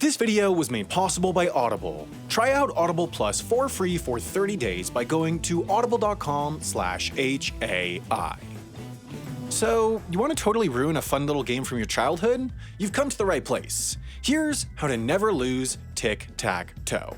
This video was made possible by Audible. Try out Audible Plus for free for 30 days by going to audible.com/HAI. So, you want to totally ruin a fun little game from your childhood? You've come to the right place. Here's how to never lose Tic Tac Toe.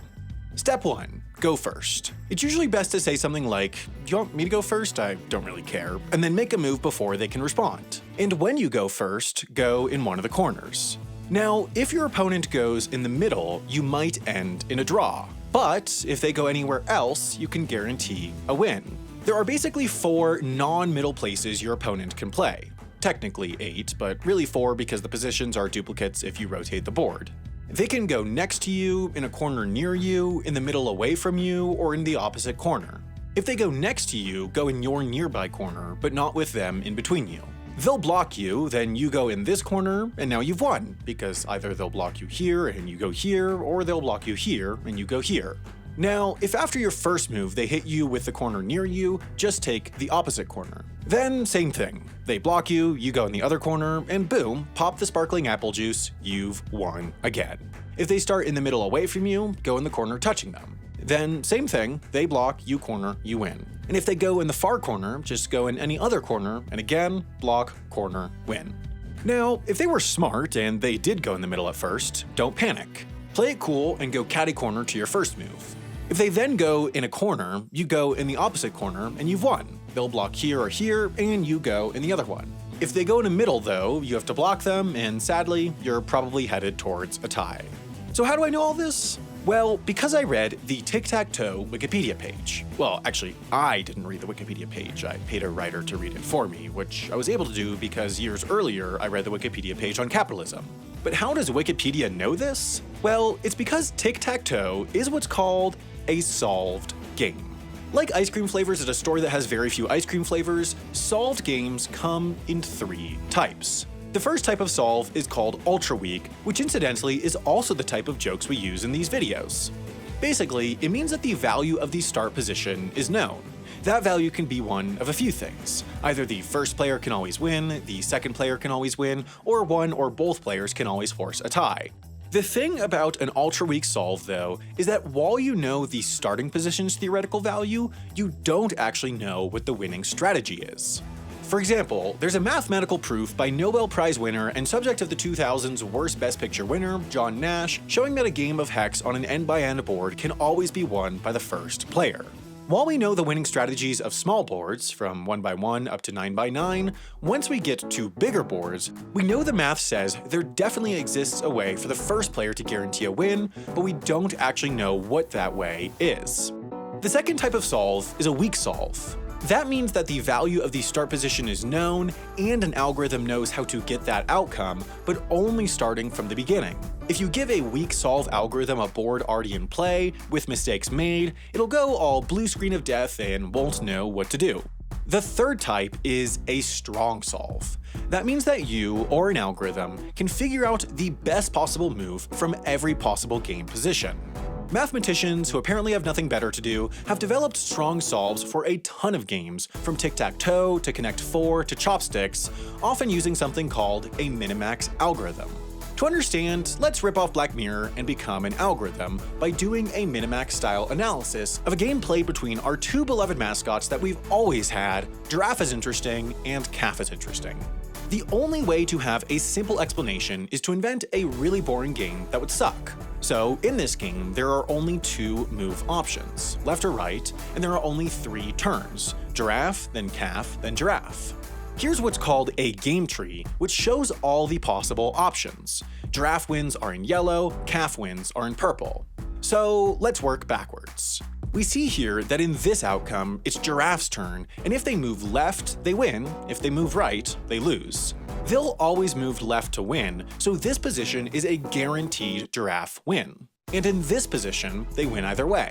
Step 1. Go first. It's usually best to say something like, "Do you want me to go first? I don't really care," and then make a move before they can respond. And when you go first, go in one of the corners. Now, if your opponent goes in the middle, you might end in a draw. But if they go anywhere else, you can guarantee a win. There are basically 4 non-middle places your opponent can play. Technically 8, but really 4 because the positions are duplicates if you rotate the board. They can go next to you, in a corner near you, in the middle away from you, or in the opposite corner. If they go next to you, go in your nearby corner, but not with them in between you. They'll block you, then you go in this corner, and now you've won, because either they'll block you here and you go here, or they'll block you here and you go here. Now, if after your first move they hit you with the corner near you, just take the opposite corner. Then, same thing. They block you, you go in the other corner, and boom, pop the sparkling apple juice, you've won again. If they start in the middle away from you, go in the corner touching them. Then, same thing, they block, you corner, you win. And if they go in the far corner, just go in any other corner, and again, block, corner, win. Now, if they were smart and they did go in the middle at first, don't panic. Play it cool and go catty corner to your first move. If they then go in a corner, you go in the opposite corner, and you've won. They'll block here or here, and you go in the other one. If they go in the middle though, you have to block them, and sadly, you're probably headed towards a tie. So how do I know all this? Well, because I read the Tic Tac Toe Wikipedia page. Well, actually, I didn't read the Wikipedia page. I paid a writer to read it for me, which I was able to do because years earlier I read the Wikipedia page on capitalism. But how does Wikipedia know this? Well, it's because Tic Tac Toe is what's called a solved game. Like ice cream flavors at a store that has very few ice cream flavors, solved games come in 3 types. The first type of solve is called Ultra Weak, which incidentally is also the type of jokes we use in these videos. Basically, it means that the value of the start position is known. That value can be one of a few things. Either the first player can always win, the second player can always win, or one or both players can always force a tie. The thing about an ultra weak solve, though, is that while you know the starting position's theoretical value, you don't actually know what the winning strategy is. For example, there's a mathematical proof by Nobel Prize winner and subject of the 2000s Worst Best Picture winner, John Nash, showing that a game of hex on an end-by-end board can always be won by the first player. While we know the winning strategies of small boards, from 1x1 up to 9x9, once we get to bigger boards, we know the math says there definitely exists a way for the first player to guarantee a win, but we don't actually know what that way is. The second type of solve is a weak solve. That means that the value of the start position is known, and an algorithm knows how to get that outcome, but only starting from the beginning. If you give a weak solve algorithm a board already in play, with mistakes made, it'll go all blue screen of death and won't know what to do. The third type is a strong solve. That means that you, or an algorithm, can figure out the best possible move from every possible game position. Mathematicians, who apparently have nothing better to do, have developed strong solves for a ton of games, from Tic-Tac-Toe to Connect 4 to Chopsticks, often using something called a minimax algorithm. To understand, let's rip off Black Mirror and become an algorithm by doing a minimax-style analysis of a game played between our 2 beloved mascots that we've always had. Giraffe is interesting, and Calf is interesting. The only way to have a simple explanation is to invent a really boring game that would suck. So, in this game, there are only 2 move options, left or right, and there are only 3 turns: giraffe, then calf, then giraffe. Here's what's called a game tree, which shows all the possible options. Giraffe wins are in yellow, calf wins are in purple. So, let's work backwards. We see here that in this outcome, it's giraffe's turn, and if they move left, they win. If they move right, they lose. They'll always move left to win, so this position is a guaranteed giraffe win. And in this position, they win either way.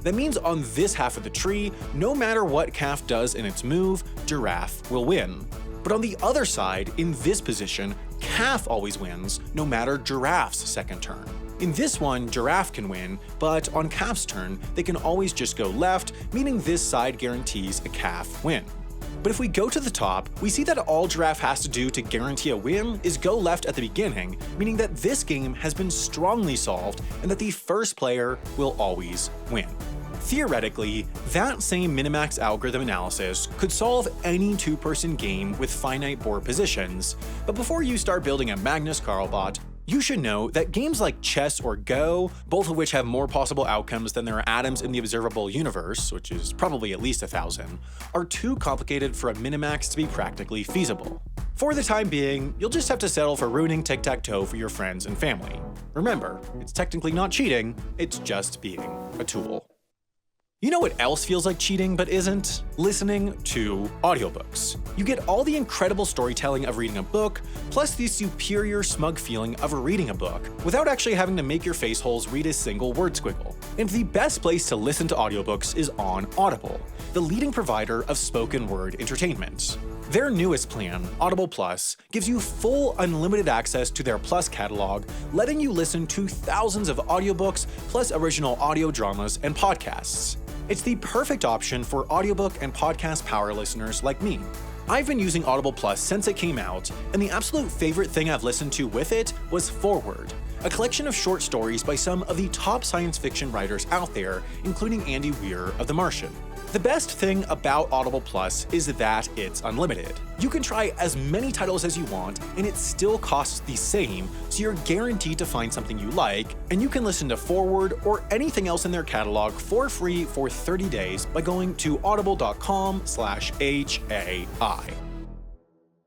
That means on this half of the tree, no matter what calf does in its move, giraffe will win. But on the other side, in this position, calf always wins, no matter giraffe's second turn. In this one, giraffe can win, but on calf's turn, they can always just go left, meaning this side guarantees a calf win. But if we go to the top, we see that all Giraffe has to do to guarantee a win is go left at the beginning, meaning that this game has been strongly solved and that the first player will always win. Theoretically, that same minimax algorithm analysis could solve any two-person game with finite board positions, but before you start building a Magnus Carlsbot, you should know that games like chess or Go, both of which have more possible outcomes than there are atoms in the observable universe, which is probably at least 1,000, are too complicated for a minimax to be practically feasible. For the time being, you'll just have to settle for ruining Tic Tac Toe for your friends and family. Remember, it's technically not cheating, it's just being a tool. You know what else feels like cheating but isn't? Listening to audiobooks. You get all the incredible storytelling of reading a book, plus the superior smug feeling of reading a book, without actually having to make your face holes read a single word squiggle. And the best place to listen to audiobooks is on Audible, the leading provider of spoken word entertainment. Their newest plan, Audible Plus, gives you full unlimited access to their Plus catalog, letting you listen to thousands of audiobooks, plus original audio dramas and podcasts. It's the perfect option for audiobook and podcast power listeners like me. I've been using Audible Plus since it came out, and the absolute favorite thing I've listened to with it was Forward, a collection of short stories by some of the top science fiction writers out there, including Andy Weir of The Martian. The best thing about Audible Plus is that it's unlimited. You can try as many titles as you want, and it still costs the same, so you're guaranteed to find something you like, and you can listen to Forward or anything else in their catalog for free for 30 days by going to audible.com/HAI.